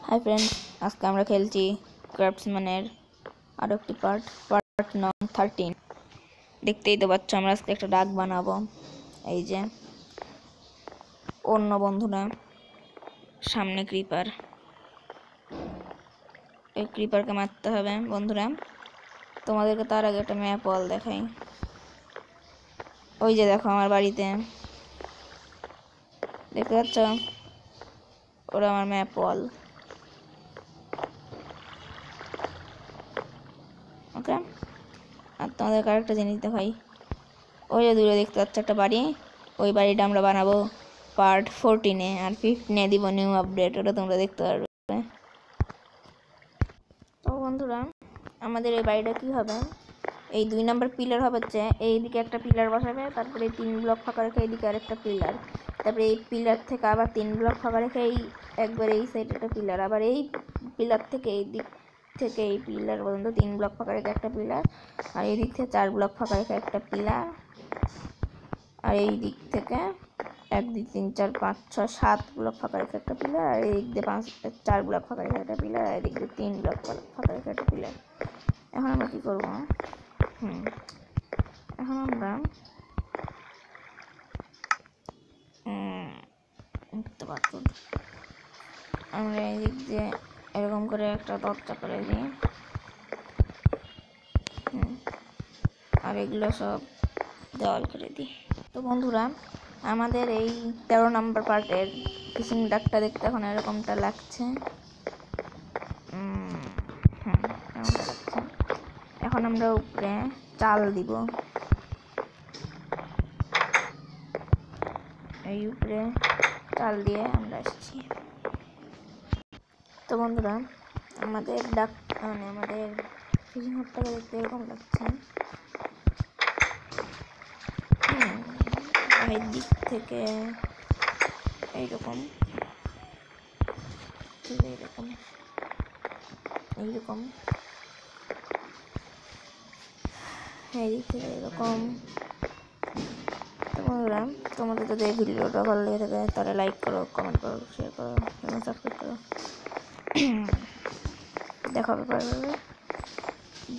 Hi friends, आज के আমরা খেলছি ক্রাফটসম্যানের আরো একটি পার্ট নং 13। দেখতেই তো পাচ্ছ আমরা আজকে একটা ডাক বানাবো। এই যে অন্য বন্ধুরা সামনে ক্রিপার, এই ক্রিপারকে মারতে হবে বন্ধুরা। তোমাদেরকে তার আগে একটা ম্যাপ ওয়াল দেখাই। ওই যে দেখো আমার বাড়িতে দেখতে পাচ্ছ, ওরা আমার ম্যাপ ওয়াল। ওকে, আর তোমাদের আরেকটা জিনিস দেখাই। ওই যে দূরে দেখতে পাচ্ছ একটা বাড়ি, ওই বাড়িটা আমরা বানাবো পার্ট 14-এ, আর 15-এ দিব নিউ আপডেট, ওটা তোমরা দেখতে পারবে। তো বন্ধুরা, আমাদের এই বাড়িটা কী হবে, এই 2 নম্বর পিলার হবে হচ্ছে এইদিকে একটা পিলার বসাবে, তারপরে 3 ব্লক ফাঁকা রেখে এইদিকে আরেকটা পিলার, তারপরে এই পিলার থেকে আবার 3 ব্লক ফাঁকা রেখে এই একবার এই সাইডে একটা পিলার, আবার এই পিলার থেকে এই দিক থেকে এই পিলার পর্যন্ত 3 ব্লক ফাঁকা রেখে একটা পিলার, আর এই দিক থেকে 4 ব্লক ফাঁকা রেখে একটা পিলার, আর এই দিক থেকে 1 2 3 4 5 6 7 ব্লক ফাঁকা রেখে একটা পিলার, আর এই দিক দিয়ে 4 ব্লক ফাঁকা রেখে একটা পিলার, আর এই দিক দিয়ে 3 ব্লক ফাঁকা রেখে একটা পিলার। এখন আমরা কী করবো, এখন আমরা আমরা এই দিক দিয়ে এরকম করে একটা দরজা করে দিই, আর এগুলো সব দেওয়াল করে দিই। তো বন্ধুরা, আমাদের এই 13 নম্বর পার্টের ফিশিং ডাকটা দেখতে এখন এরকমটা লাগছে। এরকমটা লাগছে। এখন আমরা উপরে চাল দিব, এই উপরে চাল দিয়ে আমরা আসছি। তো বন্ধুরা, আমাদের ডাক আমাদের ফিশিং হাটটাকে দেখতে এরকম লাগছে। এই দিক থেকে এইরকম এইরকম এইরকম, এই দিক থেকে এরকম। তো বন্ধুরা, তোমাদের যদি এই ভিডিওটা ভালো লেগে থাকে তাহলে লাইক করো, কমেন্ট করো, শেয়ার করো এবং সাবস্ক্রাইব করো। দেখা হবে,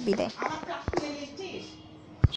বিদায়।